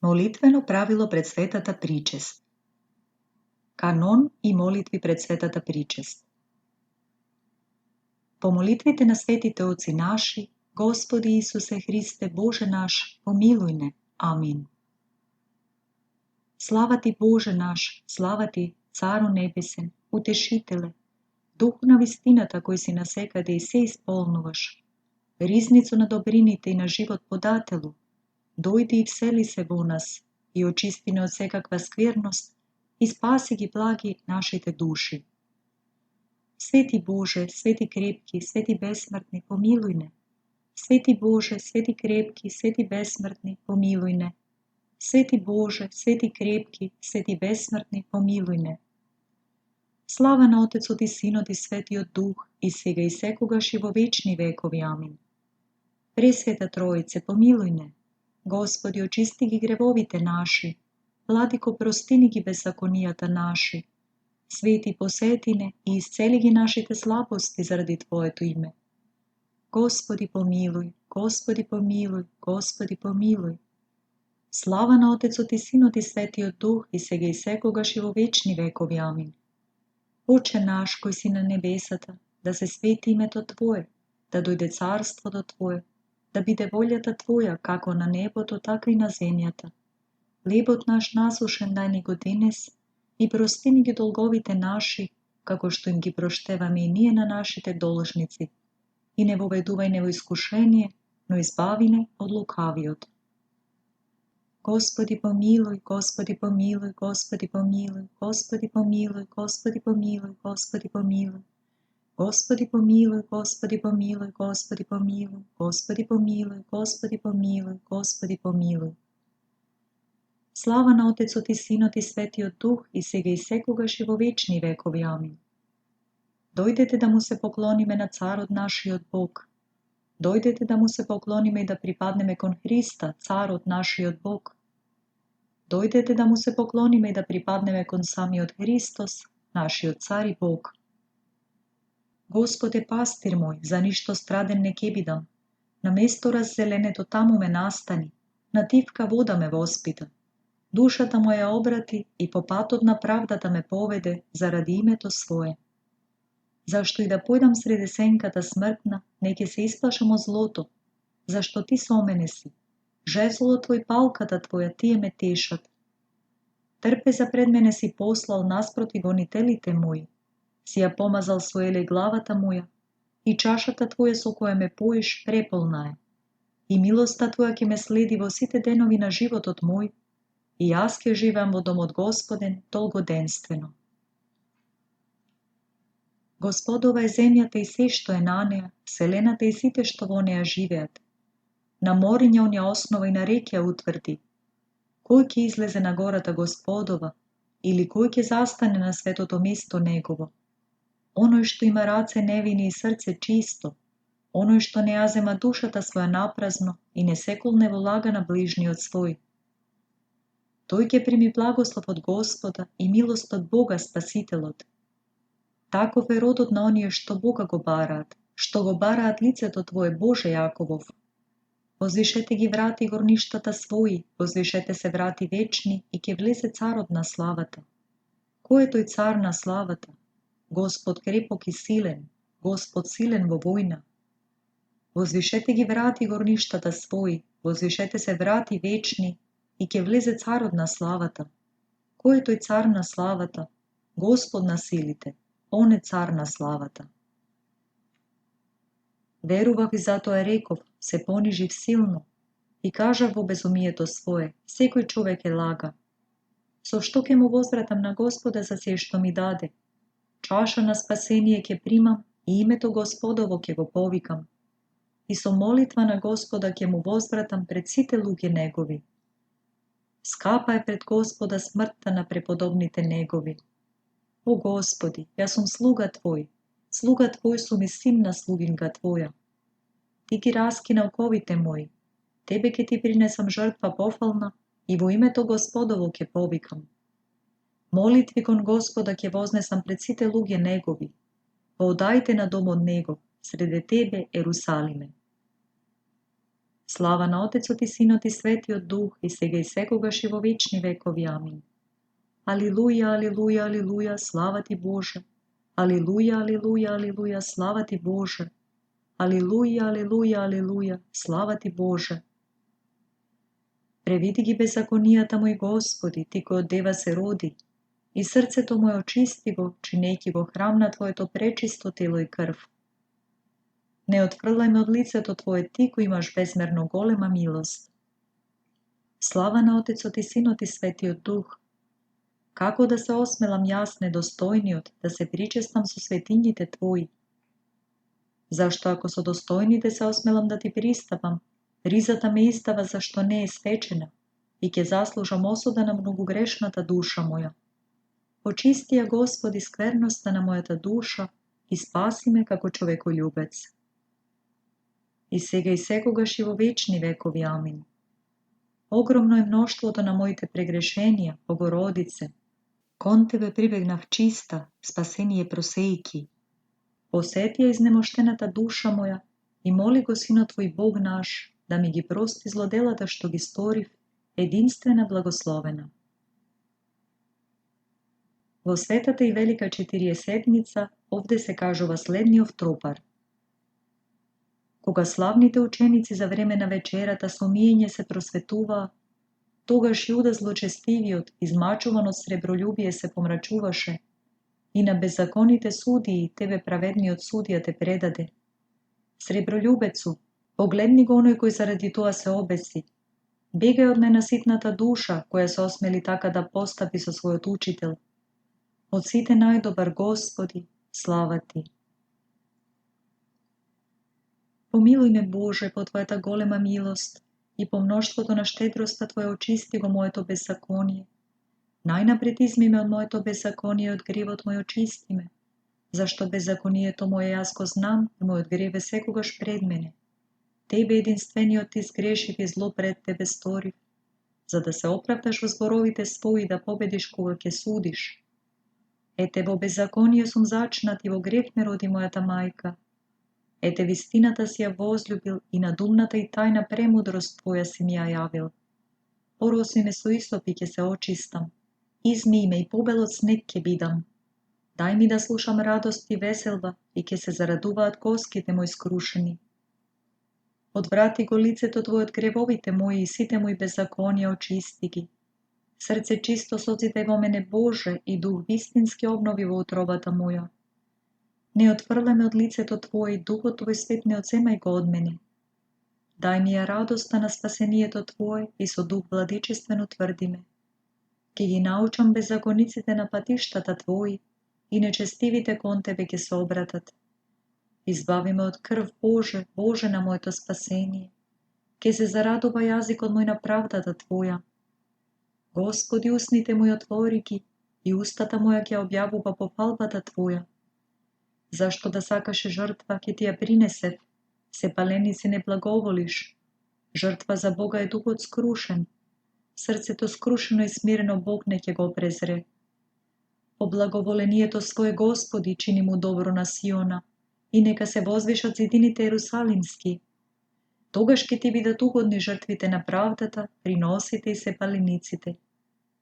Молитвено правило пред светата причест. Канон и молитви пред светата причест. По молитвите на светите Отци наши, Господи Исусе Христе, Боже наш, помилуй не. Амин. Слава Ти, Боже наш, слава Ти, Цару Небесен, Утешителе, Духу на вистината кој си насекаде и се исполнуваш, ризницу на добрините и на живот подателу, дојди и всели се во нас и очисти не од секаква скверност и спаси ги благи нашите души. Свети Боже, свети крепки, свети безсмртни, помилуй не. Свети Боже, свети крепки, свети безсмртни, помилуй не. Свети Боже, свети крепки, свети безсмртни, помилуй не. Слава на Отецот и Синот и Светиот Дух, и сега и секогаш и во вечни векови. Амин. Пресвета Троице, помилуй не. Господи, очисти ги гревовите наши. Владико, простини ги беззаконијата наши. Свети, посети не и исцели ги нашите слабости заради Твоето име. Господи, помилуй, Господи, помилуй, Господи, помилуй. Слава на Отецот и Синот и Светиот Дух, и сега и секогаш и во вечни векови. Амин. Отче наш, кој си на небесата, да се свети името Твое, да дојде царството Твое, да биде волјата Твоја, како на небото, така и на земјата. Хлебот наш насушен дај ни го денес и прости ни ги долговите наши, како што им ги проштеваме и ние на нашите должници. И не воведувај не во искушение, но избави не од лукавиот. Господи помилуј, Господи помилуј, Господи помилуј, Господи помилуј, Господи помилуј, Господи помилуј. Господи помилуј, Господи помилуј, Господи помилуј, Господи помилуј, Господи помилуј, Господи помилуј. Слава на Отецот и Синот и Светиот Дух, и сега и секогаш и во вечни векови. Амин. Дојдете да му се поклониме на Царот нашиот Бог. Дојдете да му се поклониме и да припаднеме кон Христа, Царот нашиот Бог. Дојдете да му се поклониме и да припаднеме кон самиот Христос, нашиот Цар и Бог. Господ е пастир мој, за ништо страден не ке бидам. На место раззеленето таму ме настани, на тивка вода ме воспита. Душата моја обрати и по патот на правдата ме поведе заради името Свое. Зашто и да појдам среде сенката смртна, не ќе се исплашам од злото, зашто Ти со мене си. Жезлот Твој, палката Твоја, тие ме тешат. Трпеза пред мене си послал наспроти гонителите мои, си ја помазал со елеј главата моја, и чашата Твоја со која ме поиш преполна е. И милоста Твоја ќе ме следи во сите денови на животот мој, и јас ќе живеам во домот Господен долгоденствено. Господова е земјата и се што е на неа, вселената и сите што во неа живеат. На мориња он ја основа и на реки ја утврди. Кој ќе излезе на гората Господова, или кој ќе застане на светото место Негово? Оној што има раце невини и срце чисто, оној што не ја зема душата своја напразно и не секолне во лага на ближниот свој. Тој ќе прими благослов од Господа и милост од Бога Спасителот. Таков е родот на оние што Бога го бараат лицето Твое, Боже Јаковов. Возвишете ги врати горништата своји, возвишете се врати вечни и ќе влезе Царот на славата. Кој е тој Цар на славата? Господ крепок и силен, Господ силен во војна. Возвишете ги врати горништата своји, возвишете се врати вечни и ќе влезе Царот на славата. Кој е тој Цар на славата? Господ на силите, Он е Цар на славата. Верував и затоа реков, се понижив силно, и кажав во безумието свое, секој човек е лага. Со што ќе му возвратам на Господа за се што ми даде? Чаша на спасение ќе примам и името Господово ќе го повикам. И со молитва на Господа ќе му возвратам пред сите луѓе Негови. Скапа е пред Господа смртта на преподобните Негови. О Господи, јас сум слуга Твој сум и син на слугинка Твоја. Ти ги раскина оковите мои, Тебе ќе Ти принесам жртва пофална и во името Господово ќе повикам. Молитви кон Господа ќе вознесам пред сите луѓе Негови. Подајте на домот Негов, среде Тебе, Ерусалиме. Slava na Otecot i Sinot i Svetiot Duh, i сега и секогаш и во вечни векови. Амин. Алилуја, алилуја, алилуја, слава ти Боже. Алилуја, алилуја, алилуја, слава ти Боже. Алилуја, алилуја, алилуја, слава ти Боже. Превиди ги беззаконијата мој Господи, ти кој од дева се роди, и срцето моје очисти го, чинејќи го храм на Твоето пречисто тело и крв. Не отфрлај ме од лицето Твое, ти кој имаш безмерно голема милост. Слава на Отецот и Синот и Светиот Дух. Како да се осмелам јас, недостојниот, да се причестам со светињите Твои? Зашто ако со достојните се осмелам да ти пристапам, ризата ме издава зашто не е стечена и ќе заслужам осуда на многу грешната душа моја. Очисти ја, Господи, скверноста на мојата душа и спаси ме како човеколюбец. И сега и секогаш и во вечни векови. Амин. Огромно е мноштвото на моите прегрешенија, Богородице. Кон Тебе прибегнав чиста, спасение просејки. Посети ја изнемоштената душа моја и моли го Синот Твој Бог наш да ми ги прости злоделата што ги сторив, единствена благословена. Во светата и велика Четириесетница овде се кажува следниот тропар. Кога славните ученици за време на вечерата со миење се просветуваа, тогаш Јуда злочестивиот, измачуван од сребролюбие, се помрачуваше и на беззаконите судии Тебе праведниот судија те предаде. Сребролюбецу, погледни го оној кој заради тоа се обеси. Бегај од ненаситната душа, која се осмели така да постапи со својот учител. Од сите најдобар, Господи, слава Ти. Помилуј ме, Боже, по Твојата голема милост и по мноштвото на штедроста Твоја очисти го моето беззаконие. Најнапред изми ме од моето беззаконие и од гревот мој очисти ме, зашто беззаконието моје јас го знам и мојот грев е секогаш пред мене. Тебе единствениот ти сгрешив и зло пред Тебе сторив, за да се оправдаш во зборовите своји да победиш кога ќе судиш. Ете, во беззаконие сум зачнат и во грев ме роди мојата мајка. Ете, вистината си ја возлюбил и на думната и тајна премудрост Твоја си ми ја јавил. Ороси ме со исоп и ќе се очистам. Измии ме и побел од снег ќе бидам. Дај ми да слушам радост и веселба и ќе се зарадуваат коските мои скрушени. Одврати го лицето Твое од гревовите мои и сите мои беззаконија очисти ги. Срце чисто созидај во мене, Боже, и дух вистински обнови во утробата моја. Не отфрлај ме од лицето Твое и духот Твој свет не одземај го од мене. Дај ми ја радоста на спасението Твое и со дух владичествен утврди ме. Ке ги научам беззакониците на патиштата Твои и нечестивите кон Тебе ќе се обратат. Избави ме од крв, Боже, Боже на моето спасение. Ке се зарадува јазикот мој на правдата Твоја. Господи, устните мои отвори ги и устата моја ќе објавува пофалбата Твоја. Зашто да сакаше жртва, ќе Ти ја принесев, се паленици не благоволиш. Жртва за Бога е духот скрушен. Срцето скрушено и смирено Бог не ќе го презре. По благоволението Свое, Господи, чини му добро на Сиона и нека се возвишат зидините Ерусалимски. Тогаш ќе Ти бидат угодни жртвите на правдата, приносите и се палениците.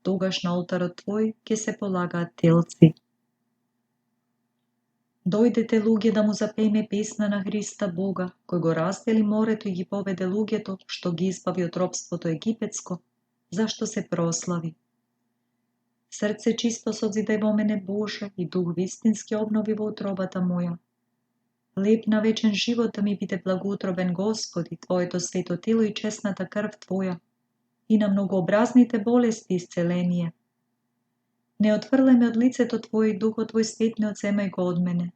Тогаш на олтарот Твој ќе се полагаат телци. Дојдете, луѓе, да му запееме песна на Христа Бога, кој го раздели морето и ги поведе луѓето, што ги избави од робството египетско, зашто се прослави. Срце чисто созидај во мене, Боже, и дух вистински обнови во утробата моја. Леп на вечен живот да ми биде благоутробен, Господи, Твоето свето тело и честната крв Твоја, и на многообразните болести исцеление. Не отфрлај ме од лицето Твое и духот Твој свет не одземај го од мене.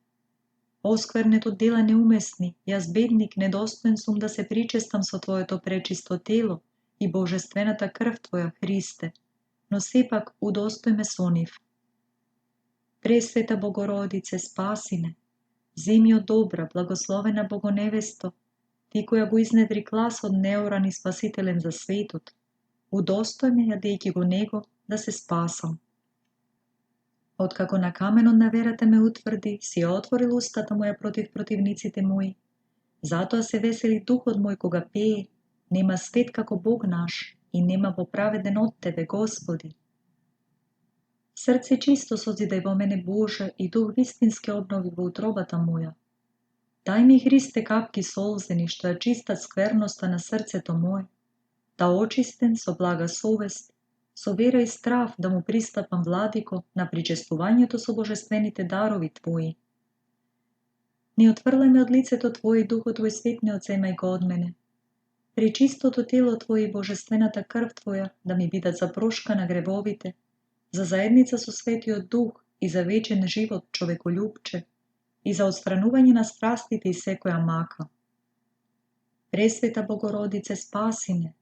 Осквернето дела неумесни, јас бедник недостоен сум да се причестам со Твоето пречисто тело и божествената крв Твоја, Христе, но сепак удостој ме со нив. Пресвета Богородице, спаси ме. Земи од добра, благословена Богоневесто, Ти која го изнедри гласот неоран и спасителен за светот, удостој ме, јадејќи го него, да се спасам. Откако на каменот на верата ме утврди, си ја отворил устата моја против противниците мои. Затоа се весели духот мој кога пее, nema svet kako Bog naš i nema popraveden od Tebe, Gospodi. Srce čisto sozidaj vo mene, Bože, i duh vistinske obnovi vo utrobata moja. Daj mi, Hriste, kapki solzeni, što je čista skvernosta na srce to moje, da očisten so blaga sovest, so vera i strah da mu pristapam, Vladiko, na pričestovanje to so božestvenite darovi Tvoji. Ne otvrlaj me od lice to Tvoje i duho Tvoj svet ne odzemaj ga od mene. Prečisto to telo Tvoje i božestvenata krv Tvoja, da mi bidat zaproškana grevovite, za zajednica su svetio duh i za večen život čovekoljubče, i za odstranuvanje na strastite i sekoja maka. Presveta Bogorodice, spasi me.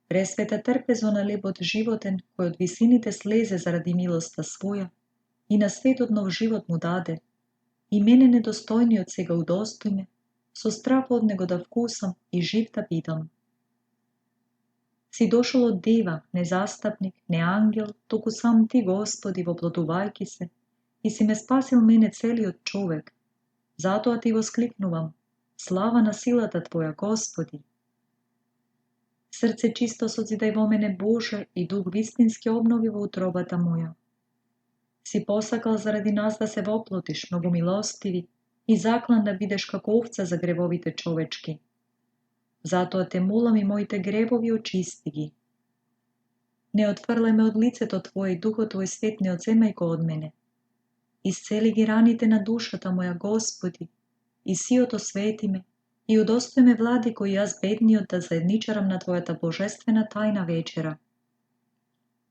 Presveta trpezo na lebot životen, koji od visinite sleze zaradi milosta svoja, i na svet odnov život mu dade, i mene nedostojni od sega udostoj me, so strah od nego da vkusam i živ da bidam. Si došel od deva, ne zastupnik, ne angel, toku sam Ti, Gospodi, v oploduvajki se, i si me spasil mene celi od čovek. Zato a Ti voskliknuvam, slava na silata Tvoja, Gospodi. Srce čisto sozidaj vo mene, Bože, i duh vistinski obnovi vo utrobata moja. Si posakal zaradi nas da se voplotiš, mnogo milostivi, i zaklan da bideš kako ovca za grevovite čovečki. Zato a te molam i moji te grevovi očisti gi. Ne otvrlaj me od lice to Tvoje i duho Tvoj svet ne odzemaj go od mene. Isceli gi ranite na dušata moja, Gospodi, i sio to sveti me, i udostoj me, Vladiko, i jaz bednio da zajedničaram na Tvojata božestvena tajna večera.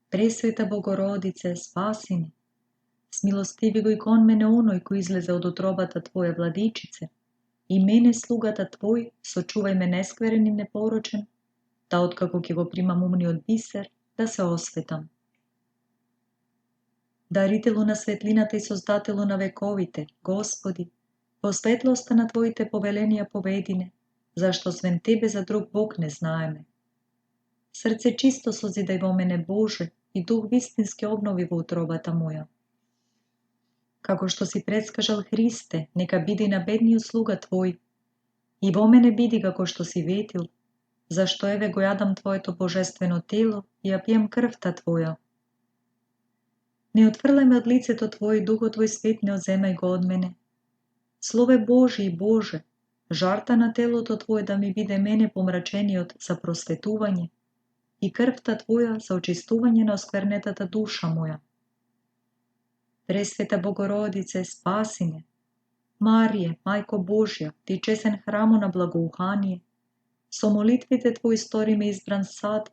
Presveta Bogorodice, spasi me. Smilostivi go i kon mene onoj ko izleze od utrobata Tvoje, Vladičice, i mene, slugata Tvoj, sočuvaj me neskveren i neporočen, da otkako ki go primam umni od biser, da se osvetam. Daritelu na svetlinate i sozdatelu na vekovite, Gospodi, po svetlosta na Tvojite povelenija povedine, zašto svem Tebe za drug Bog ne znajeme. Srce čisto sozidaj vo mene, Bože, i duh vistinske obnovi vo utrobata moja. Kako što si predskažal, Hriste, neka bidi na bedniju sluga Tvoj, i vo mene bidi kako što si vetil, zašto eve go jadam Tvoje to božestveno telo i ja pijem krv ta Tvoja. Ne otvrlaj me od lice to Tvoje i duho Tvoj svet ne odzemaj go od mene. Slove Boži i Bože, žarta na telo to Tvoje da mi bide mene pomračeni od za prosvetuvanje i krv ta Tvoja za očistuvanje na oskvernetata duša moja. Presveta Bogorodice, spasi me. Marije, Majko Božja, Ti česen hramu na blagouhanje, so molitvite Tvoj stori me izbran sad,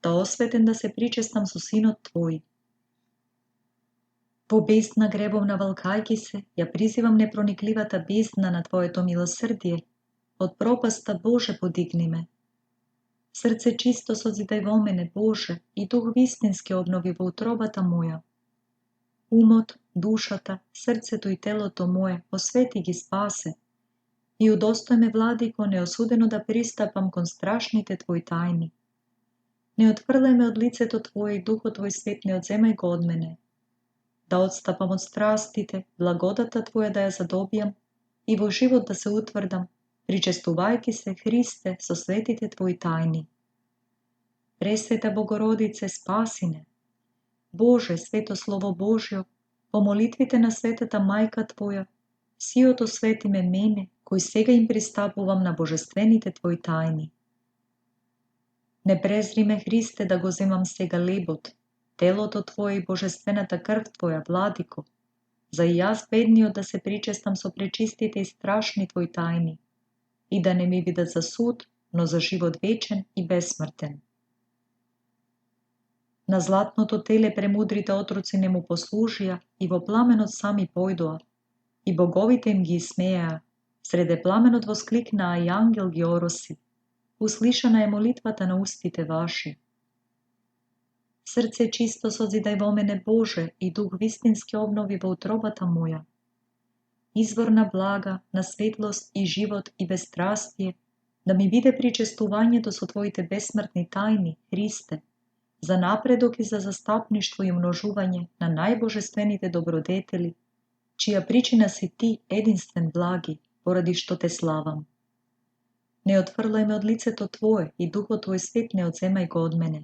da osveten da se pričestam su sinot Tvoj. Po bezdna grebovna valkajki se, ja prizivam nepronikljivata bezdna na Tvoje to milosrdje, od propasta Bože podigni me. Srce čisto sozidaj vo mene, Bože, i duh vistinske obnovi vo utrobata moja. Umot, dušata, srce to i telo to moje, osveti gi spase, i udostoj me, Vladiko, neosudeno da pristapam kon strašnite Tvoj tajni. Ne otvrlaj me od lice to Tvoje i duho Tvoj svet ne odzemaj go od mene. Da odstapam od strastite, blagodata Tvoja da ja zadobijam, i vo život da se utvrdam, pričestuvajki se, Hriste, so svetite Tvoj tajni. Presveta Bogorodice, spasi me. Bože, sveto slovo Božjo, pomolitvite na svetata Majka Tvoja, sio to sveti me mene, koji sega im pristapuvam na božestvenite Tvoj tajni. Ne prezri me, Hriste, da go zemam sega lebot, telo to Tvoje i božestvenata krv Tvoja, Vladiko, za i jaz bednio da se pričestam so prečistite i strašni Tvoj tajni, i da ne mi vidat za sud, no za život večen i besmrten. Na zlatno to tele premudrite otroci ne mu poslužija i vo plamenot sami pojdoa, i bogovite im gi smeja, srede plamenot vosklikna i angel gi orosi, uslišana je molitvata na ustite vaši. Srce čisto sozidaj vo mene, Bože, i duh vistinske obnovi vo utrobata moja. Izvorna blaga, na svetlost i život i bestrastje, da mi vide pričestuvanje do su Tvojite besmrtni tajni, Hriste, za napredok i za zastupništvo i množuvanje na najbožestvenite dobrodeteli, čija pričina si Ti, edinstven blagi, poradi što Te slavam. Не отврлај ме од лицето Твое и Духот Твој свет не одземај го од мене.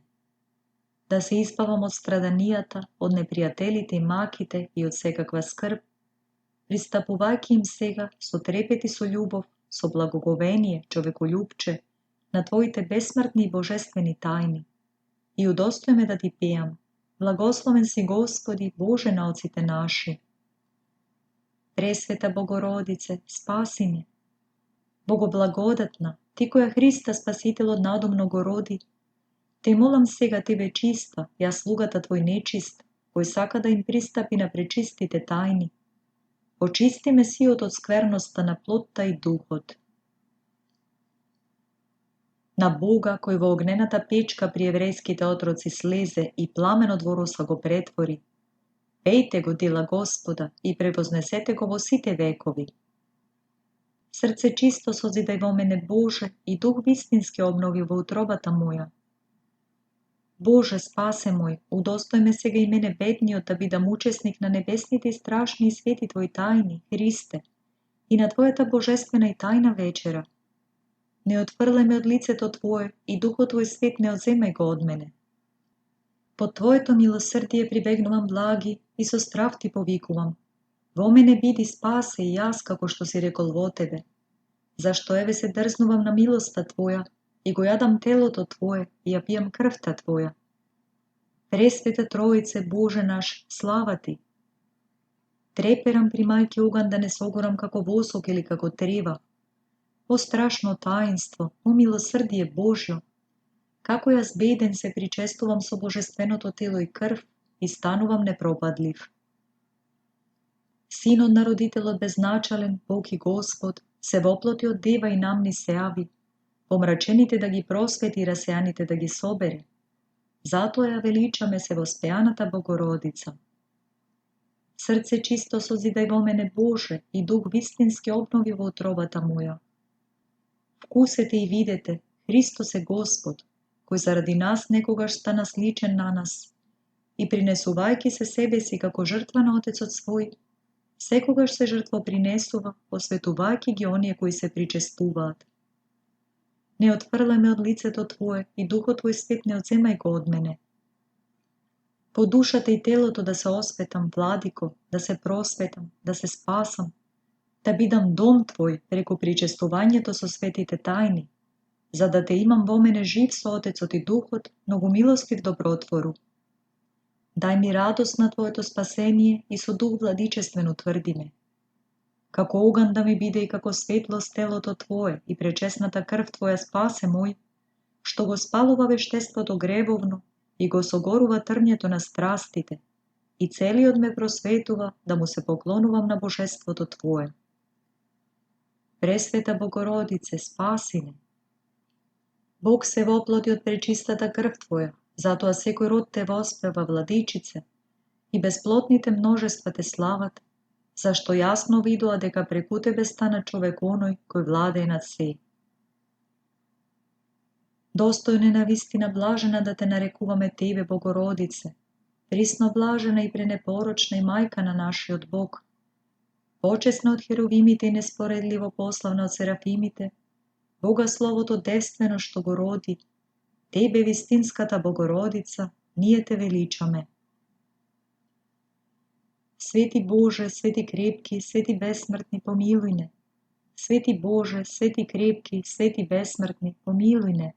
Да се избавам од страданијата, од непријателите и маките и од секаква скрб, пристапувајќи им сега со трепет и со љубов, со благоговение, човеколюбче, на Твоите бесмртни и божествени тајни. И удостој ме да Ти пеам. Благословен си Господи, Боже на оците наши. Пресвета Богородице, спаси ме. Богоблагодатна, Ти која Христа Спасителот надумно го роди, Те молам сега Тебе чиста, ја слугата Твој нечист, кој сака да им пристапи на пречистите тајни. Очисти ме сиот од скверноста на плотта и духот. На Бога, кој во огнената печка при еврејските отроци слезе и пламен од вороса го претвори, пејте го дела Господа и превознесете го во сите векови. Срце чисто созидај во мене, Боже, и дух вистински обнови во утробата моја. Боже, спасе мој, удостој ме сега и мене бедниот да бидам учесник на небесните и страшни и свети Твои тајни, Христе, и на Твојата божествена и тајна вечера. Не отврлај ме од лицето Твое и Духот Твој свет не одземај го од мене. По Твоето милосрдие прибегнувам благи и со страв Ти повикувам. Во мене биди спасе и јас како што си рекол во Тебе. Зашто еве се дрзнувам на милоста Твоја и го јадам телото Твое и ја пијам крвта Твоја. Пресвета Троице, Боже наш, слава Ти. Треперам примајќи оган да не согорам како восок или како трева. О страшно таинство, о милосрдие Божјо, како јас беден се причестувам со божественото тело и крв и станувам непропадлив. Синот на родителот безначален, Бог и Господ, се воплоти од дева и нам ни се јави, помрачените да ги просвети и расејаните да ги собере. Затоа ја величаме се воспеаната Богородица. Срце чисто созидај во мене, Боже, и дух вистински обнови во утробата моја. Вкусете и видете, Христос е Господ, кој заради нас некогаш стана сличен на нас, и принесувајќи се себе си како жртва на Отецот свој, секогаш се жртвопринесува, посветувајќи ги оние кои се причестуваат. Не отврлај ме од лицето Твое и Духот Твој свет не одземај го од мене. По душата и телото да се осветам, Владико, да се просветам, да се спасам, да бидам дом Твој преку причестувањето со светите тајни, за да Те имам во мене жив со Отецот и Духот, многу милостив добротвору. Дај ми радост на Твоето спасение и со дух владичествен утврди ме. Како оган да ми биде и како светлост телото Твое и пречесната крв Твоја спасе мој, што го спалува вештеството гревовно и го согорува трњето на страстите, и целиот ме просветува да му се поклонувам на божеството Твое. Пресвета Богородице, спаси ме. Бог се воплоти од пречистата крв Твоја, затоа секој род Те воспева, Владичице, и безплотните множества Те слават, зашто јасно видува дека преку Тебе стана човек оној кој владее над се. Достојна е на вистина блажена да Те нарекуваме Тебе, Богородице, присно блажена и пренепорочна и мајка на нашиот Бог, почесна од херовимите и неспоредливо пославна од серафимите, Богословото девствено што го роди, Тебе, вистинската Богородица, ние Те величаме. Свети Боже, свети крепки, свети бесмртни, помилуј не. Свети Боже, свети крепки, свети бесмртни, помилуј не.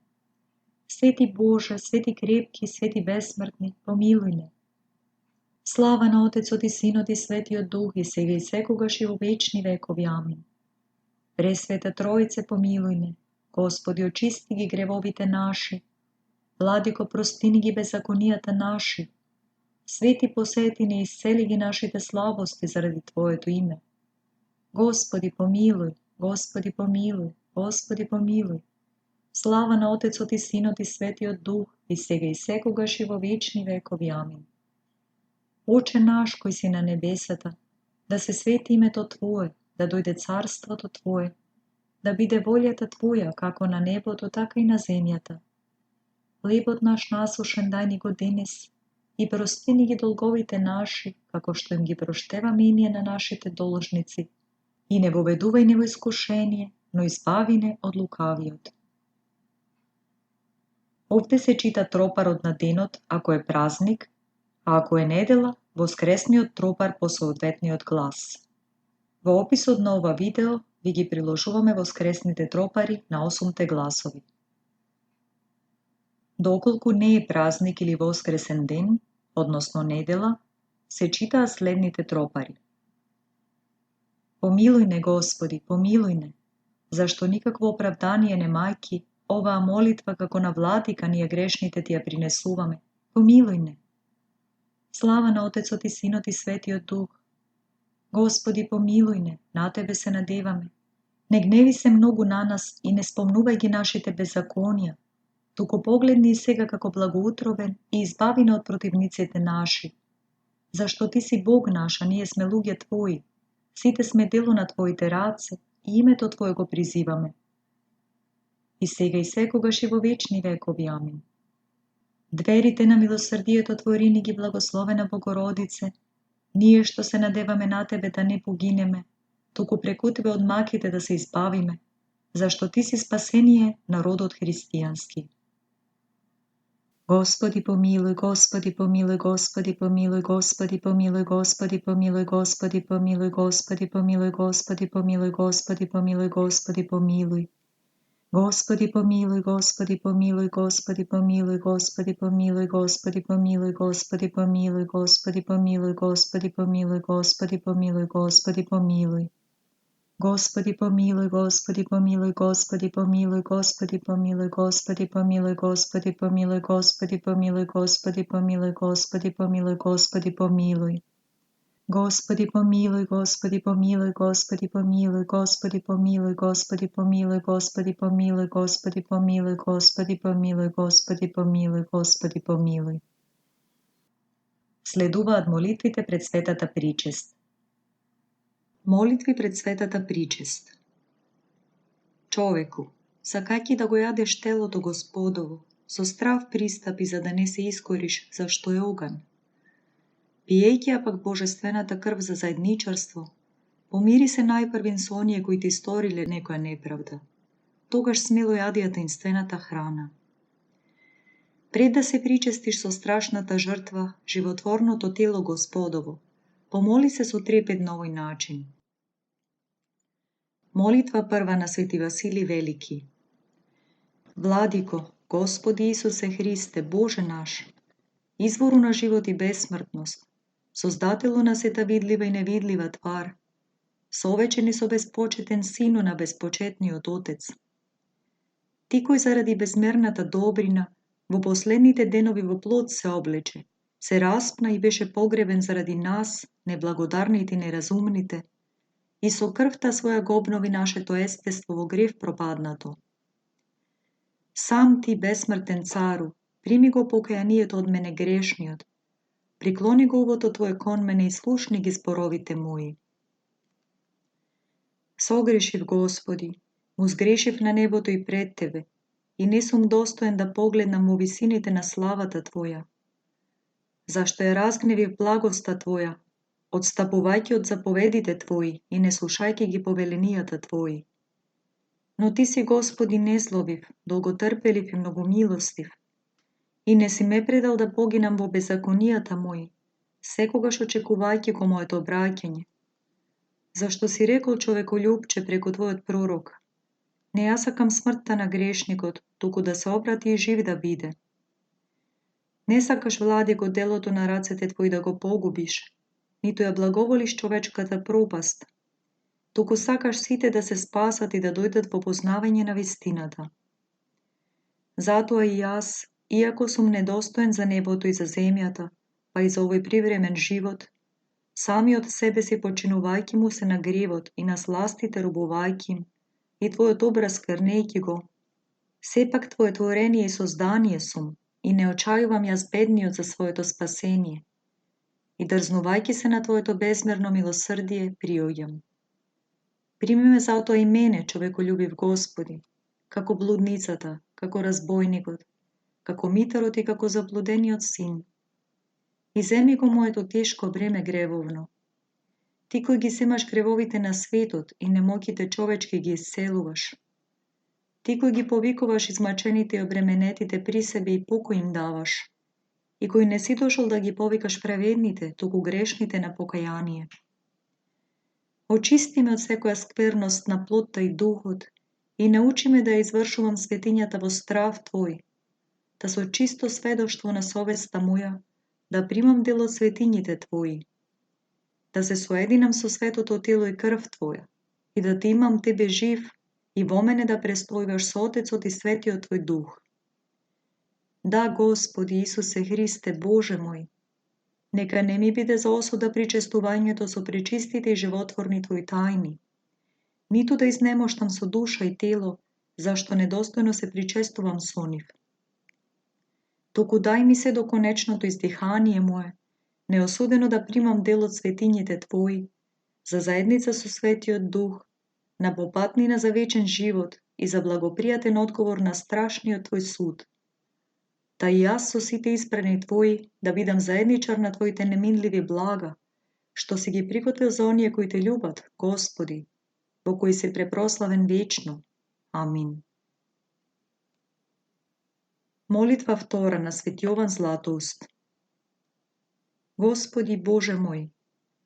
Свети Боже, свети крепки, свети бесмртни, помилуј не. Слава на Отецот и Синот и Светиот Дух и сега и секогаш и во вечни векови. Амин. Пресвета Троице, помилуј не. Господи, очисти ги гревовите наши. Владико, простини ги беззаконијата наши. Свети, посети не, исцели ги нашите слабости заради Твоето име. Господи, помилуј, Господи, помилуј, Господи, помилуј. Слава на Отецот и Синот и Светиот Дух и сега и секогаш и во вечни векови. Амин. Оче наш кој си на небесата, да се свети името Твое, да дојде царството Твое, да биде волјата Твоја како на небото, така и на земјата. Хлебот наш насушен дај ни го денес и прости ни ги долговите наши, како што им ги проштеваме и ние на нашите должници. И не воведувај ни во искушение, но избавине од лукавиот. Овде се чита тропарот на денот ако е празник, а ако е недела, воскресниот тропар по соодветниот глас. Во описот на ова видео ви ги приложуваме воскресните тропари на 8 гласови. Доколку не е празник или воскресен ден, односно недела, се читаат следните тропари. Помилуј не, Господи, помилуј не, зашто никакво оправдание немајки, оваа молитва како на владика ние грешните ти ја принесуваме. Помилуј не. Слава на Отецот и Синот и Светиот Дух. Господи, помилуј не, на Тебе се надеваме. Не гневи се многу на нас и не спомнувај ги нашите беззаконија, туку погледни и сега како благоутробен и избави не од противниците наши. Зашто Ти си Бог наш, а ние сме луѓе Твои. Сите сме дело на Твоите раце и името Твое го призиваме. И сега и секогаш и во вечни векови. Амин. Дверите на милосрдието Творини ги благословена Богородице, ние што се надеваме на Тебе да не погинеме, туку преку Тебе од маките да се избавиме, зашто Ти си спасение на родот христијански. Господи помилуј, Господи помилуј, Господи помилуј, Господи помилуј, Господи помилуј, Господи помилуј, Господи помилуј, Господи помилуј, Господи помилуј, Господи помилуј. Господи помилуј, Господи помилуј, Господи помилуј, Господи помилуј, Господи помилуј, Господи помилуј, Господи помилуј, Господи помилуј, Господи помилуј, Господи помилуј. Господи помилуј, Господи помилуј, Господи помилуј, Господи помилуј, Господи помилуј, Господи помилуј, Господи помилуј, Господи помилуј, Господи помилуј, Господи помилуј. Господи помилуј, Господи помилуј, Господи помилуј, Господи помилуј, Господи помилуј, Господи помилуј, Господи помилуј, Господи помилуј, Господи помилуј, Господи помилуј. Следуваат молитвите пред светата причест. Молитви пред светата причест. Човеку, сакајќи да го јадеш телото Господово, со страв пристапи за да не се искориш, зашто е оган. Пиејќи ја пак божествената крв за заедничарство, помири се најпрвин со оние кои ти сториле некоја неправда. Тогаш смело јади ја таинствената храна. Пред да се причестиш со страшната жртва, животворното тело Господово, помоли се со трепет на овој начин. Молитва прва на Свети Васили Велики. Владико, Господи Исусе Христе, Боже наш, извору на живот и бесмртност, создателу на сета видлива и невидлива твар, совечен и собезпочетен Сину на безпочетниот Отец. Ти кој заради безмерната добрина во последните денови во плод се облече, се распна и беше погребен заради нас, неблагодарните и неразумните, и со крвта своја го обнови нашето естество во грев пропаднато. Сам ти, бесмртен цару, прими го покајанието од мене грешниот, приклони головото Твое кон мене и слушни ги зборовите мои. Согрешив, Господи, му сгрешив на небото и пред Тебе, и не сум достоен да погледнам во висините на славата Твоја. Зашто ја разгневив благоста Твоја, одстапувајќи од заповедите Твои и не слушајќи ги повеленијата Твои. Но Ти си, Господи, незлобив, долготрпелив и многомилостив, и не си ме предал да погинам во беззаконијата мои, секогаш очекувајќи го моето обраќање. Зашто си рекол човеколюбче преку Твојот пророк, не ја сакам смртта на грешникот, туку да се обрати и жив да биде. Не сакаш, Владико, делото на рацете Твои да го погубиш, ниту ја благоволиш човечката пропаст, туку сакаш сите да се спасат и да дојдат во познавање на вистината. Затоа и јас, иако сум недостоен за небото и за земјата, па и за овој привремен живот, сами од себе си починувајќи му се на гревот и на сластите робувајќи им, и Твојот образ скрнејќи го, сепак Твое творение и создание сум, и не очајувам јас бедниот за своето спасение, и дрзнувајќи се на Твоето безмерно милосрдие, приоѓам. Прими ме затоа и мене, човеколюбив Господи, како блудницата, како разбојникот, како митарот и како заблудениот син. И земи го моето тешко бреме гревовно. Ти кој ги семаш кревовите на светот и немоќите човечки ги исцелуваш. Ти кој ги повикуваш измачените и обременетите при себе и покој им даваш. И кој не си дошол да ги повикаш праведните, туку грешните на покаяние. Очисти ме од секоја скверност на плотта и духот и научи ме да ја извршувам светињата во страв Твој, да со чисто сведоштво на совеста моја, да примам дел од светињите Твои, да се соединам со светото тело и крв Твоја и да те имам Тебе жив и во мене да престојуваш со Отецот и Светиот Твој Дух. Да, Господи Исусе Христе, Боже мој, нека не ми биде за осуда причестувањето со пречистите и животворни Твои тајни, ниту да изнемоштам со душа и тело, зашто недостојно се причестувам со нив. Туку дај ми се до конечното издихание мое, неосудено да примам дел од светињите Твои, за заедница со Светиот Дух, на попатнина за вечен живот и за благопријатен одговор на страшниот Твој суд. Да и јас со сите избрани Твои да бидам заедничар на Твоите неминливи блага, што си ги приготвил за оние кои Те љубат, Господи, во кои се препрославен вечно. Амин. Молитва втора на Свети Јован Златоуст. Господи Боже мој,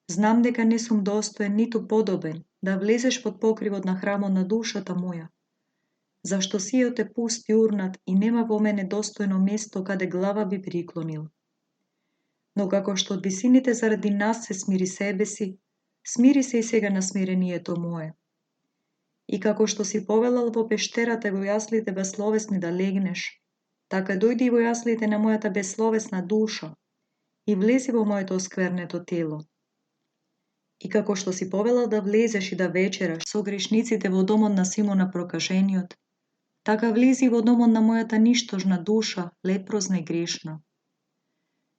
знам дека не сум достоен ниту подобен да влезеш под покривот на храмот на душата моја, зашто сиот е пуст и урнат и нема во мене достојно место каде глава би приклонил. Но како што од висините заради нас се смири себе си, смири се и сега на смирението мое. И како што си повелал во пештерата и во јаслите безсловесни да легнеш, така дојди и во јаслите на мојата безсловесна душа и влези во моето осквернето тело. И како што си повелал да влезеш и да вечераш со грешниците во домот на Симона Прокажениот, така влези во домот на мојата ништожна душа, лепрозна и грешна.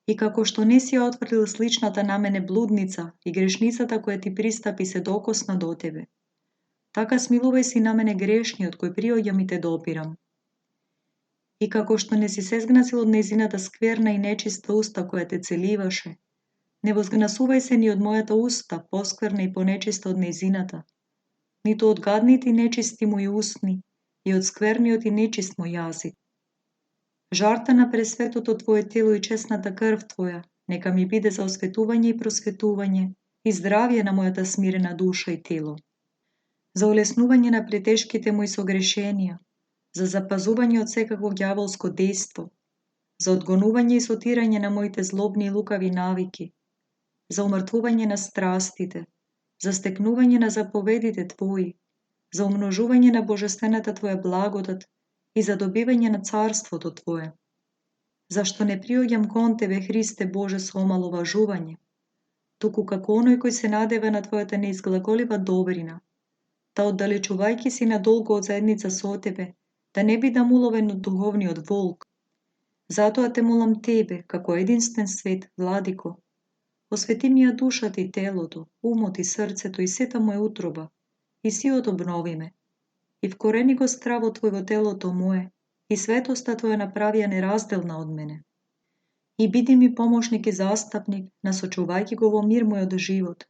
И како што не си ја отфрлил сличната на мене блудница и грешницата која ти пристапи се докосна до тебе, така смилувај си на мене грешниот кој приоѓам и те допирам. И како што не си се згнасил од нејзината скверна и нечиста уста која те целиваше, не возгнасувај се ни од мојата уста, поскверна и понечиста од нејзината, ниту од гадните и нечисти мои устни и од скверниот и нечист мој јазик. Жарта на пресветото Твое тело и честната крв Твоја нека ми биде за осветување и просветување и здравје на мојата смирена душа и тело. За улеснување на претешките мои согрешенија, за запазување од секако ѓаволско дејство, за одгонување и сотирање на моите злобни и лукави навики, за умртвување на страстите, за стекнување на заповедите Твои, за умножување на божествената Твоја благодат и за добивање на царството Твое. Зашто не приоѓам кон Тебе, Христе Боже, со омаловажување, туку како оној кој се надева на Твојата неизглаголива добрина, та оддалечувајќи си надолго од заедница со Тебе, да не бидам уловен од духовниот волк. Затоа те молам Тебе, како единствен свет, Владико, освети ми ја душата и телото, умот и срцето и сета моја утроба, и сиот обнови ме. И вкорени го стравот Твој во телото мое, и светоста Твоја направи ја неразделна од мене. И биди ми помошник и застапник, насочувајќи го во мир мојот живот,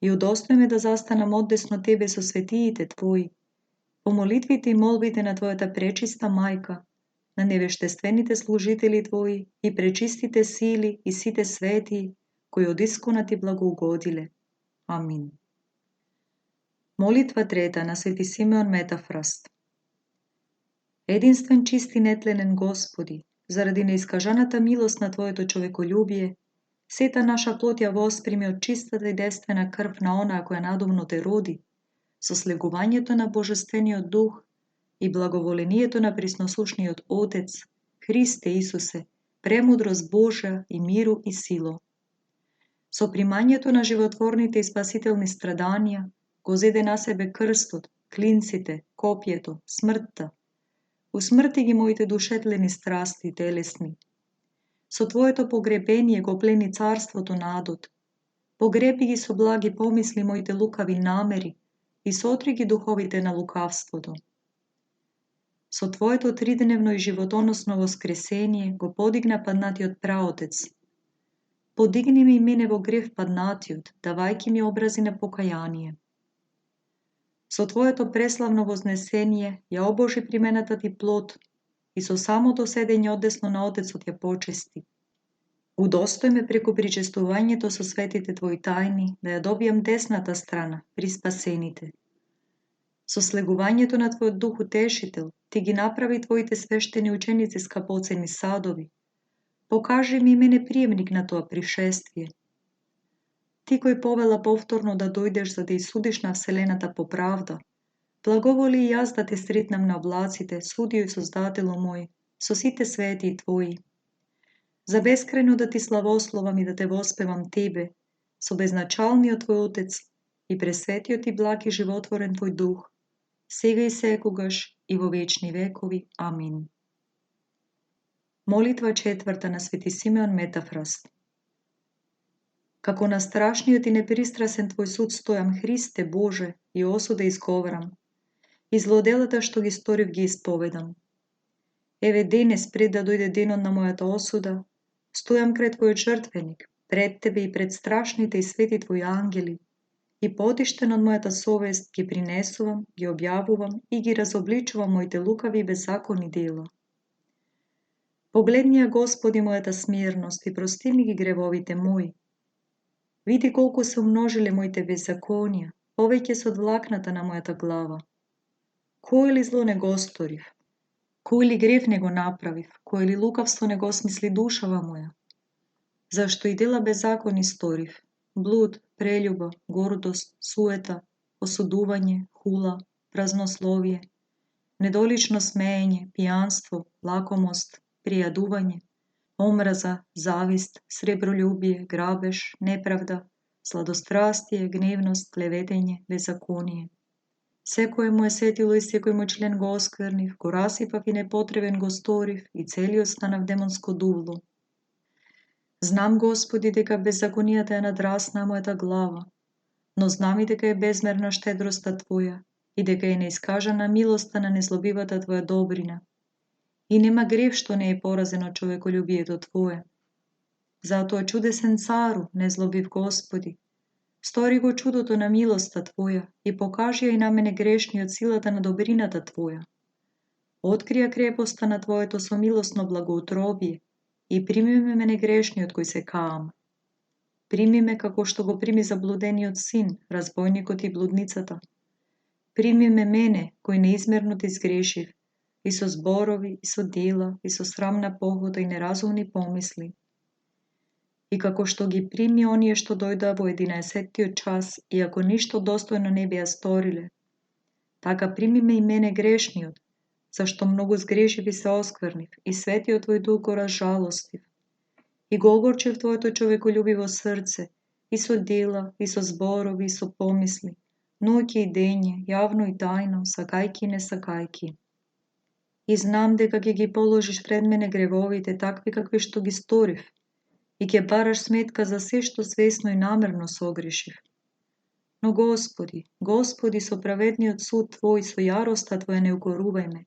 и удостој ме да застанам одесно Тебе со светиите Твои, по молитвите и молбите на Твојата пречиста мајка, на невештествените служители Твои и пречистите сили и сите светии, кои од искона Ти благоугодиле. Амин. Молитва трета на Свети Симеон Метафраст. Единствен чист и нетленен Господи, заради неискажаната милост на Твоето човеколюбие, сета наша плот ја восприми од чистата и действена крв на онаа која надумно те роди, со слегувањето на Божествениот Дух и благоволението на присносушниот Отец, Христе Исусе, премудрост Божја и миру и сило. Со примањето на животворните и спасителни страданија, го зеде на себе крстот, клинците, копјето, смртта. Усмрти ги моите душетлени страсти телесни. Со Твоето погребение го плени царството на адот. Погреби ги со благи помисли моите лукави намери и сотри ги духовите на лукавството. Со Твоето тридневно и животоносно воскресение го подигна паднатиот праотец. Podigni me и мене во грев паднатиот, давајќи ми образи на покаяние. Со Твоето преславно вознесение ја обожи примената Ти плод и со самото седење одесно на Отецот ја почести. Удостој ме преку причестувањето со светите Твои тајни да ја добијам десната страна при спасените. Со слегувањето на Твојот дух утешител, Ти ги направи Твоите свештени ученици скапоцени садови. Покажи ми и мене приемник на тоа пришествие. Ти кој повела повторно да дојдеш за да исудиш на Вселената по правда, благоволи и јас да те сретнам на облаците, судио и создатело мој, со сите свети и Твои. За бескрајно да Ти славословам и да Те воспевам Тебе, со безначалниот Твој Отец и пресветиот и благ и животворен Твој дух, сега и секогаш и во вечни векови. Амин. Молитва четврта на Свети Симеон Метафраст. Како на страшниот и непристрасен Твој суд стојам, Христе Боже, и осуда изговарам. И злоделата што ги сторив ги исповедам. Еве денес, пред да дојде денот на мојата осуда, стојам крај Твојот жртвеник, пред Тебе и пред страшните и свети Твои ангели, и потиштен од мојата совест ги принесувам, ги објавувам и ги разобличувам моите лукави и беззаконни дела. Погледни ја, Господи, мојата смирност и прости ми ги гревовите мои. Види колку се умножиле моите беззаконија, повеќе се од влакната на мојата глава. Кој ли зло не го сторив? Кој ли грев не го направив? Кој ли лукавство не го смисли душава моја? Зашто и дела беззакони сторив? Блуд, прелюба, гордост, суета, осудување, хула, празнословие, недолично смеење, пијанство, лакомост, пријадување, омраза, завист, сребролюбие, грабеж, неправда, сладострастие, гневност, клеветење, беззаконие. Секое моje сетило и секој мој член го осквернив, го расипав и непотребен го сторив и целиот станав демонско дувло. Знам, Господи, дека беззаконијата ја надрасна мојата глава, но знам и дека е безмерна штедроста Твоја и дека е неискажана милоста на незлобивата Твоја добрина. И нема грев што не е поразен од човеколюбието Твое. Затоа чудесен цару, незлобив Господи, стори го чудото на милоста Твоја и покажи ја и на мене грешниот силата на добрината Твоја. Открија крепоста на Твоето со милосно благоутробие и прими ме мене грешниот кој се каам. Прими ме како што го прими заблудениот син, разбойникот и блудницата. Прими ме мене, кој неизмерно Ти сгрешив, и со зборови, и со дела, и со срамна похода и неразумни помисли. И како што ги прими оние што дојдоа во 11-тиот час, иако ништо достојно не беа сториле. Така прими ме и мене грешниот, зашто многу сгрешив и се осквернив, и светиот Твој дух го разжалостив. И го огорчив Твоето човеколюбиво срце, и со дела, и со зборови, и со помисли, ноќе и дење, јавно и тајно, сакајки и не сакајки. И знам дека ќе ги положиш пред мене гревовите такви какви што ги сторив, и ќе бараш сметка за се што свесно и намерно согрешив. Но Господи, Господи, со праведниот суд Твој, со јароста Твоја не укорувај ме,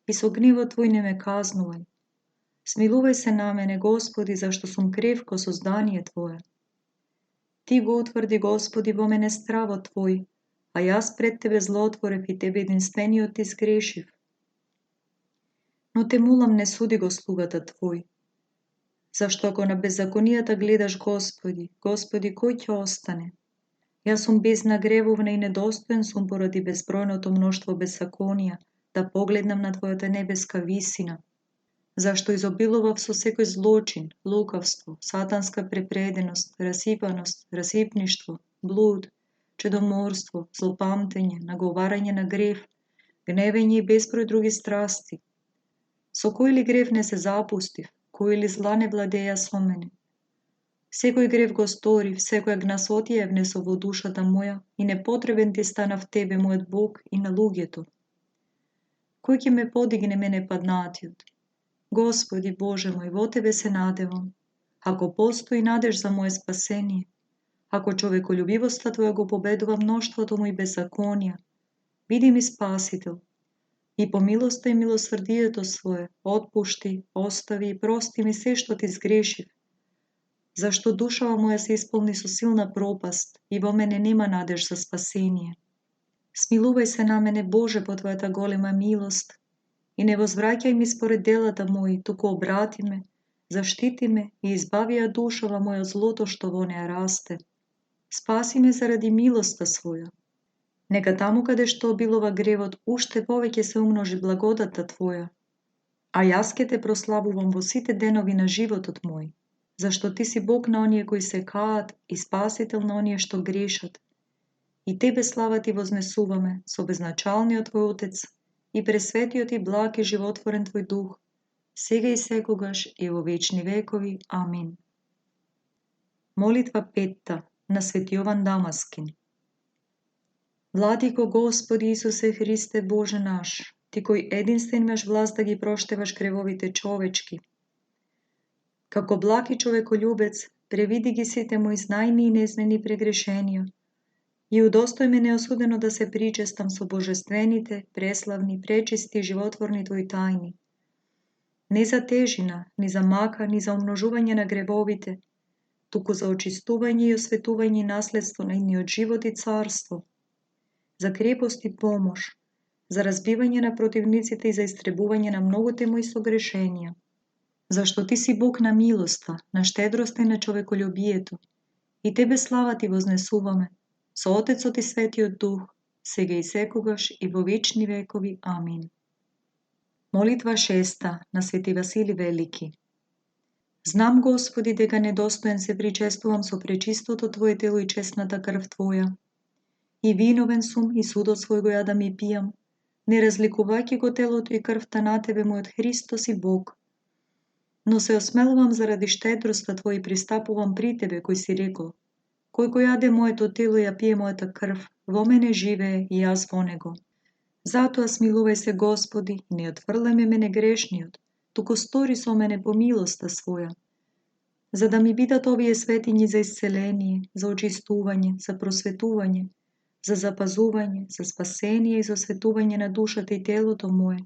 и со гневот Твој не ме казнувај. Смилувај се на мене, Господи, зашто сум кревко создание Твое. Ти го утврди, Господи, во мене стравот Твој, а јас пред Тебе злоотворев и Тебе единствениот Ти сгрешив. Но Те молам, не суди го слугата Твој. Зашто ако на беззаконијата гледаш, Господи, Господи, кој ќе остане? Јас сум безнагревовна и недостоен сум поради безбројното мноштво беззаконија да погледнам на Твојата небеска висина. Зашто изобилував со секој злочин, лукавство, сатанска препреденост, расипаност, расипништво, блуд, чедоморство, злопамтење, наговарање на грев, гневење и безброј други страсти. Со кој ли грев не се запустив, кој ли зла не владеја со мене? Секој грев го сторив, секоја гнасотија ја внесов во душата моја и непотребен Ти станав Тебе, мојот Бог, и на луѓето. Кој ќе ме подигне мене паднатиот? Господи Боже мој, во Тебе се надевам. Ако постои надеж за моje спасение, ако човеколюбивоста Твоја го победува мноштвото мој беззаконија, биди ми спасител. И по милоста и милосрдието Свое, отпушти, остави и прости ми се што Ти сгрешив. Zašto dušava moja se isполни со силна пропаст и во мене нема надеж за спасение? Смилувај се на мене, Боже, по Твојата голема милост и не возвраќај ми според делата мои, туку обрати ме, заштити ме и избави ја душава моја од злото што во неа расте. Спаси ме заради милоста своја. Нека таму каде што обилува гревот, уште повеќе се умножи благодата Твоја, а јас ке те прославувам во сите денови на животот мој, зашто Ти си Бог на оние кои се каат и спасител на оние што грешат. И Тебе слава Ти вознесуваме со безначалниот Твој Отец и пресветиот и благ и животворен Твој Дух, сега и секогаш и во вечни векови. Амин. Молитва 5 на Свети Јован Дамаскин. Владико Господи Исусе Христе Боже наш, Ти кој единствен имаш власт да ги проштеваш гревовите човечки. Како благ и човеколюбец, превиди ги сите мои знајни и незнани прегрешенија и удостој ме неосудено да се причестам со божествените, преславни, пречисти и животворни Твои тајни. Не за тежина, ни за мака, ни за умножување на гревовите, туку за очистување и осветување и наследство на идниот живот и царство, за крепост и помош, за разбивање на противниците и за истребување на многуте мои согрешенија. Зашто Ти си Бог на милоста, на штедроста и на човеколюбието, и Тебе слава Ти вознесуваме, со Отецот и Светиот Дух, сега и секогаш и во вечни векови. Амин. Молитва 6 на Свети Васили Велики. Знам, Господи, дека недостоен се причестувам со пречистото Твое тело и честната крв Твоја. И виновен сум и судот свој го јадам и пијам, не разликувајќи го телото и крвта на Тебе, мојот Христос и Бог. Но се осмелувам заради штедроста Твоја и пристапувам при Тебе, кој си рекол: кој го јаде моето тело и ја пие мојата крв, во мене живее и јас во него. Затоа смилувај се, Господи, и не отфрлај ме мене грешниот, туку стори со мене по милоста своја, за да ми бидат овие светињи за исцеление, за очистување, за просветување, за запазување, за спасение и за осветување на душата и телото мое,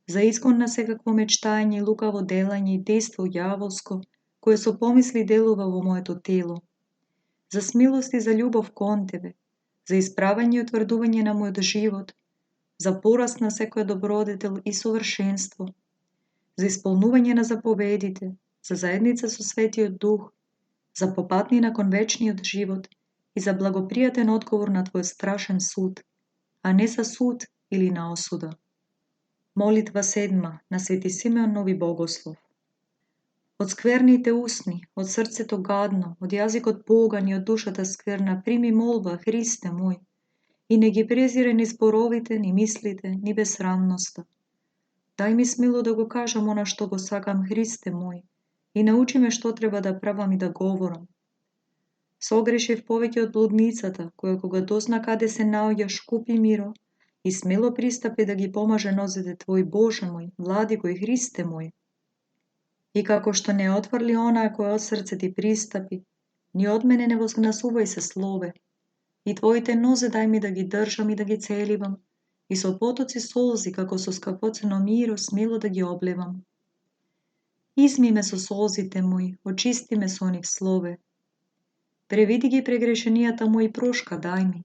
за изгон на секакво мечтање и лукаво делање и дејство јаволско, кое со помисли делува во моето тело, за смилост и за љубов кон Тебе, за исправање и утврдување на мојот живот, за пораст на секоја добродетел и совршенство, за исполнување на заповедите, за заедница со Светиот Дух, за попатнина кон вечниот живот и за благопријатен одговор на Твојот страшен суд, а не за суд или на осуда. Молитва 7 на Свети Симеон Нови Богослов. Од скверните усни, од срцето гадно, од јазикот поган и од душата скверна, прими молба, Христе мој, и не ги презире ни зборовите, ни мислите, ни безсрамноста. Дај ми смело да го кажам она што го сакам, Христе мој, и научи ме што треба да правам и да говорам. Согрешив повеќе од блудницата, која кога дозна каде се наоѓаш, купи миро и смело пристапи да ги помаже нозете Твој, Боже мој, Владико и Христе мој. И како што не отврли онаа која од срце Ти пристапи, ни од мене не возгнасувај се слове, и Твоите нозе дај ми да ги држам и да ги целивам, и со потоци солзи, како со скапоцено миро, смело да ги облевам. Изми ме со солзите мои, очисти ме со нив слове. Превиди ги прегрешенијата мои, прошка дај ми.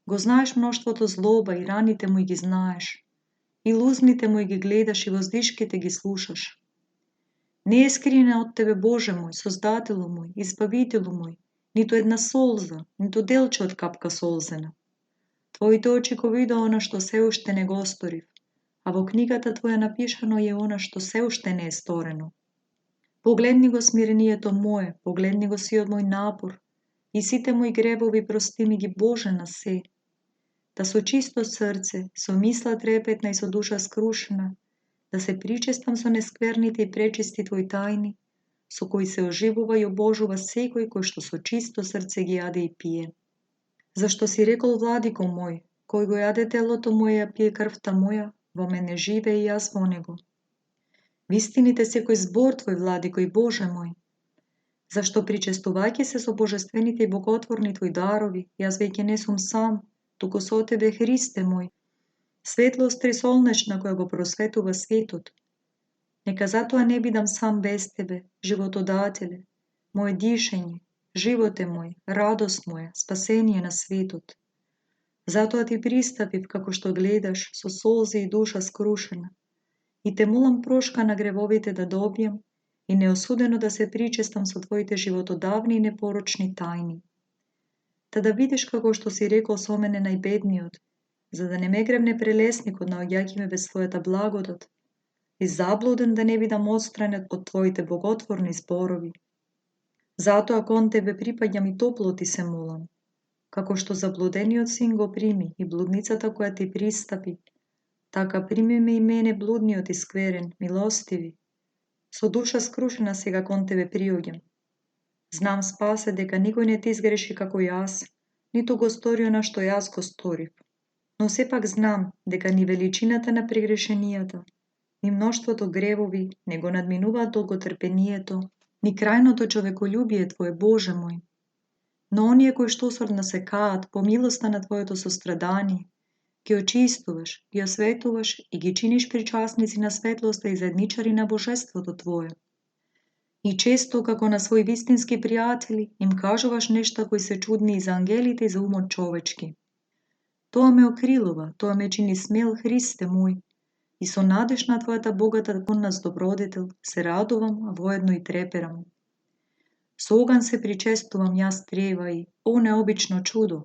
Го знаеш мноштвото злоба и раните мои ги знаеш, и лузните мои ги гледаш и воздишките ги слушаш. Не е скриена од Тебе, Боже мој, Создателу мој, Избавителу мој, ниту една солза, ниту делче од капка солзена. Твоите очи го видоа она што се уште не го сторив, а во книгата Твоја напишано е она што се уште не е сторено. Погледни го смирението мое, погледни го сиот мој напор, и сите мои гребови прости ми ги, Боже, на се. Да со чисто срце, со мисла трепетна и со душа скрушена, да се причестам со нескверните и пречисти Твои тајни, со кои се оживува и обожува секој кој што со чисто срце ги јаде и пие. Зашто си рекол, Владико мој, кој го јаде телото моје, ја пие крвта моја, во мене живее и јас во него. Вистините секој збор Твој, Владико и Боже мој. Зашто причестувајќи се со божествените и боготворни Твои дарови, јас веќе не сум сам, туку со Тебе, Христе мој, светлост трисолнечна која го просветува светот. Нека затоа не бидам сам без Тебе, животодателе, moje dišenje, živote moj, radost moja, spasenje na svetut. Zato ti pristapim kako što gledaš, so solzi i duša skrušena. I te molam proška na grevovite da dobijem i neosudeno da se pričestam со tvojite životodavni i neporočni tajni. Tada vidiš kako što si rekao so mene najbednijod, za da ne me grem neprelesnik od naodjakime bez tvojeta blagodat, i zabluden da ne bidam odstranjen od tvojite bogotvorni zborovi. Zato ako on tebe pripadnjam i toplo ti se molam, kako što zabludeni od sin go primi i bludnicata koja ti pristapi, taka primi me i mene bludni od iskveren, milostivi. So duša skrušena se kako on tebe prijogjam. Znam spase deka nikoj ne ti zgreši kako jaz, ni to go storio na što jaz go storiv. No sepak znam deka ni veličinata na pregrešenijata, ni mnoštvo to grevovi, nego nadminuva dolgotrpenijeto, ni krajno to čovekoljubije tvoje, Bože moj. No on je koji što sord nasekat, pomilosta na tvoje to sostradanje, ki očistuvaš, ki osvetuvaš i ki činiš pričasnici na svetlosta i zajedničari na božestvo to tvoje. I često kako na svoj vistinski prijatelji im kažuvaš nešta koji se čudni iz angelite i za umot čovečki. To me okrilova, to me čini smel, Hriste moj, i so nadeš na tvojata bogata kon nas dobrodetel, se radovam, a vojedno i treperam. Sogan se pričestuvam jaz treba i, o neobično čudo,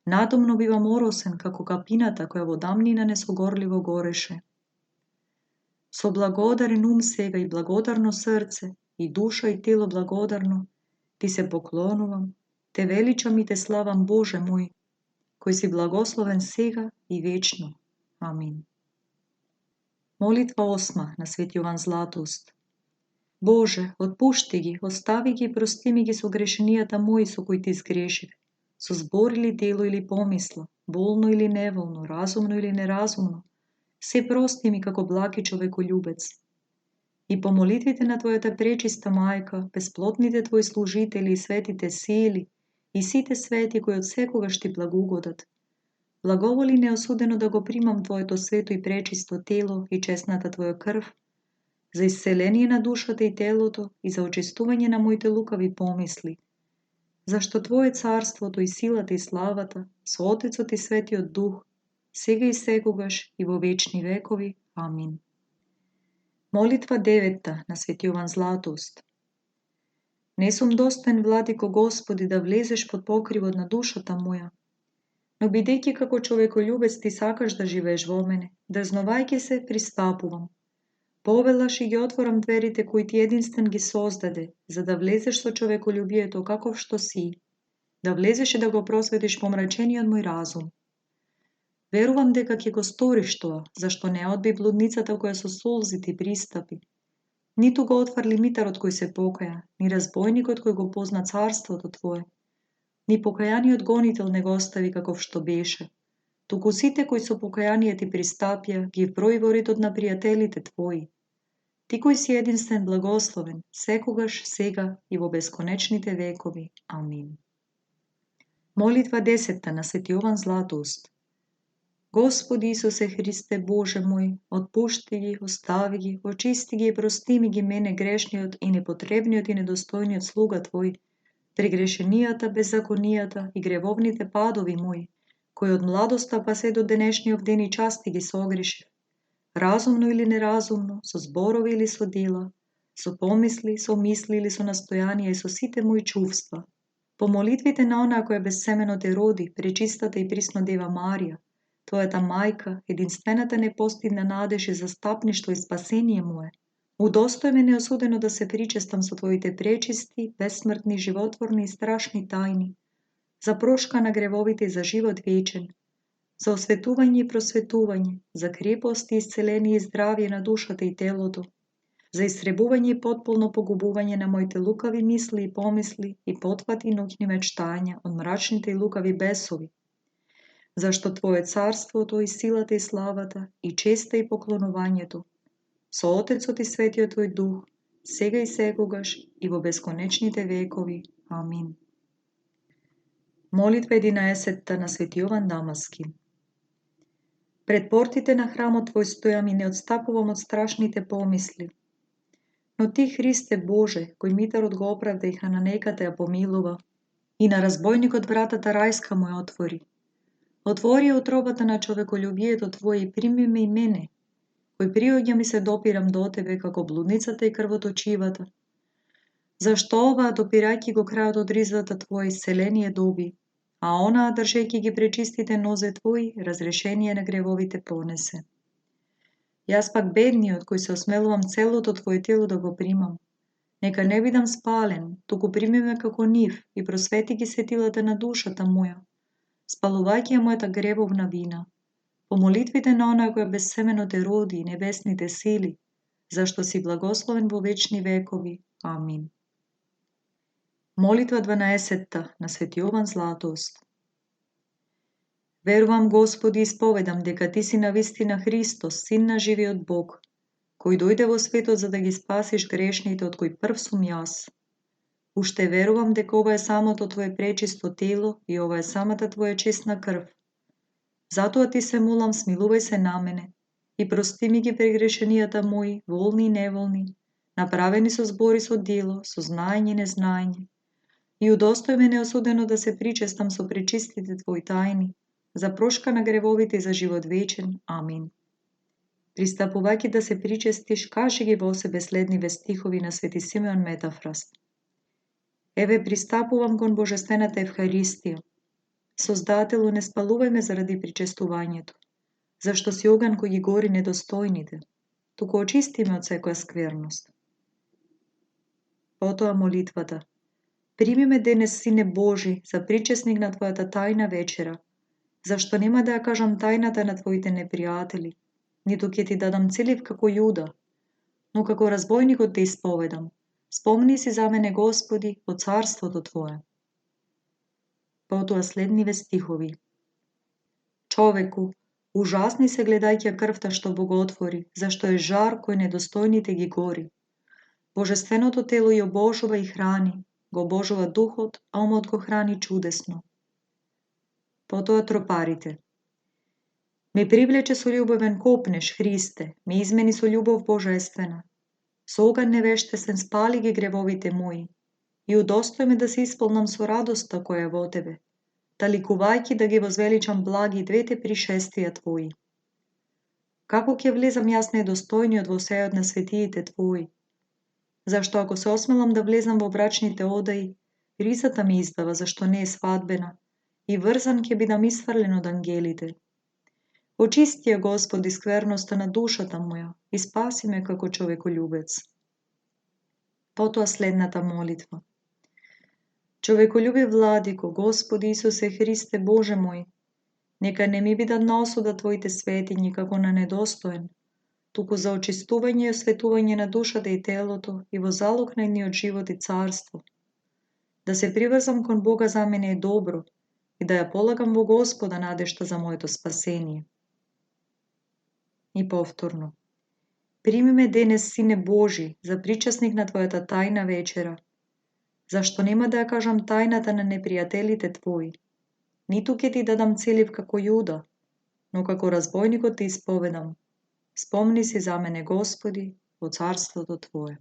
nadomno bivam orosen kako kapinata koja vodamnina nesogorljivo goreše. So blagodaren um sega i blagodarno srce, i duša i telo blagodarno, ti se poklonuvam, te veličam i te slavam, Bože moj, koji si blagosloven sega i večno. Amin. Molitva 8. na Sveti Jovan Zlatoust. Bože, otpušti gi, ostavi gi i prosti mi gi sogrešenijata moji su koji ti zgrešiv, su zborili delo ili pomislo, bolno ili nevolno, razumno ili nerazumno, se prosti mi kako blagi čovekoljubec. I pomolitvite na tvojata prečista majka, besplotnite tvoji služitelji i svetite sili, i site sveti koji od vsekogaš ti blagugodat. Blagovoli neosudeno da go primam tvoje to sveto i prečisto telo i česnata tvoja krv, za iscelenije na dušate i teloto i za očistuvanje na mojte lukavi pomisli. Zašto tvoje carstvo to i silata i slavata, so Oteco ti sveti od duh, sega i sekogaš i vo večni vekovi. Amin. Molitva 9. na Sveti Jovan Zlatoust. Ne sum dostojen, Vladiko Gospodi, da vlezeš pod pokrivod na dušata moja, no bideki kako čovekoljubec ti sakaš da živeš vo mene, drznovajke se pristapuvam. Povelaš i gi otvoram dverite koji ti jedinstven gi sozdade, za da vlezeš so čovekoljubije to kakov što si, da vlezeš i da go prosvetiš pomračeni od moj razum. Veruvam deka ki go storiš to, zašto ne odbi bludnicata koja so solzi ti pristapi. Ni tu go otvar limitar od koji se pokaja, ni razbojnik od koji go pozna carstvo to tvoje, ni pokajani odgonitel nego ostavi kakov što beše. Tuku site koji so pokajanije ti pristapja, gi proivorit od na prijatelite tvoji. Ti koji si jedinstven blagosloven, sekogaš sega i vo beskonečnite vekovi. Amin. Molitva 10. na Sveti Jovan Zlatoust. Gospodi Isuse Hriste, Bože moj, otpušti gi, ostavi gi, očisti gi i prosti mi gi mene grešnijot i nepotrebnijot i nedostojnijot sluga tvoj, pregrešenijata, bezakonijata i grevovnite padovi moji, koji od mladosta pa se do dnešnjog deni časti gi sogrišiv. Razumno ili nerazumno, so zborovi ili so dela, so pomisli, so misli ili so nastojanija i so site moji čuvstva. Pomolitvite na ona koja bezsemeno te rodi, prečistata i prisno Deva Marija, tvoja ta majka, jedinstvenata nepostidna nadež i zastapništvo i spasenije moje. Udostoj me neosudeno da se pričestam so tvoji te prečisti, besmrtni, životvorni i strašni tajni, za proška na grevovite i za život večen, za osvetuvanje i prosvetuvanje, za krepost i iscelenije i zdravije na dušate i teloto, za istrebuvanje i potpolno pogubuvanje na mojte lukavi misli i pomisli i potvati noćni mečtanja od mračnite i lukavi besovi, zašto tvoje carstvo to i silata i slavata i česta i poklonovanje to, so Oteco ti svetio tvoj duh, sega i sekogaš i vo beskonečnite vekovi. Amin. Molitva 11. na Sveti Jovan Damaski. Pred portite na hramo tvoj stojam i ne odstapuvam od strašnite pomisli. Но ти, Христе Боже, кој митарот го оправда и хананеката ја помилува, и на разбойникот вратата рајска му ја отвори. Отвори утробата на човеколюбието Твое и прими ме и мене, кој приоѓам и се допирам до Тебе како блудницата и крвоточивата. Зашто оваа допирајќи го крајот од ризвата Твоја исцеление доби, а онаа држејќи ги пречистите нозе Твои, разрешение на гревовите понесе. Јас пак бедниот, кој се осмелувам целото Твое тело да го примам, нека не бидам спален, туку прими ме како нив и просвети ги сетилата на душата моја, спалувајќи ја мојата гревовна вина, по молитвите на онаа која безсемено те роди и небесните сили, зашто си благословен во вечни векови. Амин. Молитва 12 на Свети Јован Златоуст. Верувам, Господи, исповедам дека Ти си навистина Христос, Син на живиот Бог, кој дојде во светот за да ги спасиш грешните, од кој прв сум јас. Уште верувам дека ова е самото Твое пречисто тело и ова е самата Твоја честна крв. Затоа Ти се молам, смилувај се на мене и прости ми ги прегрешенијата мои, волни и неволни, направени со збори, со дело, со знаење и незнаење, и удостој ме неосудено да се причестам со пречистите Твои тајни, за прошка на гревовите и за живот вечен. Амин. Пристапувајќи да се причестиш, кажи ги во себе следниве стихови на Свети Симеон Метафраст. Еве пристапувам кон Божествената Евхаристија. Создателу, не спалувај ме заради причестувањето, зашто си оган кој ги гори недостојните, туку очисти ме од секоја скверност. Потоа молитвата. Прими ме денес, Сине Божи, за причесник на Твојата тајна вечера, зашто нема да ја кажам тајната на Твоите непријатели, ниту ќе Ти дадам целив како Јуда, но како разбойникот Те исповедам. Спомни си за мене, Господи, во царството Твое. Потоа следниве стихови. Човеку, ужасни се гледајќи крвта што Бог отвори, зашто е жар кој недостојните ги гори. Божественото тело ја обожува и храни, го обожува духот, а умот го храни чудесно. Потоа тропарите. Ме привлече со љубовен копнеш, Христе, ме измени со љубов божествена. Со оган невештесен спали ги гревовите мои и удостој ме да се исполнам со радоста која е во Тебе, таликувајќи да ги возвеличам благи двете пришествија Твои. Како ќе влезам јас недостојниот во сејот на светиите Твои? Зашто ако се осмелам да влезам во брачните одаи, ризата ми издава зашто не е свадбена и врзан ќе бидам исфрлен од ангелите. Очисти ја, Господи, скверноста на душата моја и спаси ме како човеколюбец. Потоа следната молитва. Човеколюбив Владико, Господи Исусе Христе Боже мој, нека не ми бидат на осуда Твоите светињи како на недостоен, туку за очистување и осветување на душата и телото и во залог на едниот живот и царство. Да се приврзам кон Бога за мене е добро и да ја полагам во Господа надежта за моето спасение. И повторно. Прими ме денес, Сине Божи, за причесник на Твојата тајна вечера, зашто нема да ја кажам тајната на непријателите Твои, ниту ќе Ти дадам целив како Јуда, но како разбойникот Ти исповедам. Спомни си за мене, Господи, во царството Твое.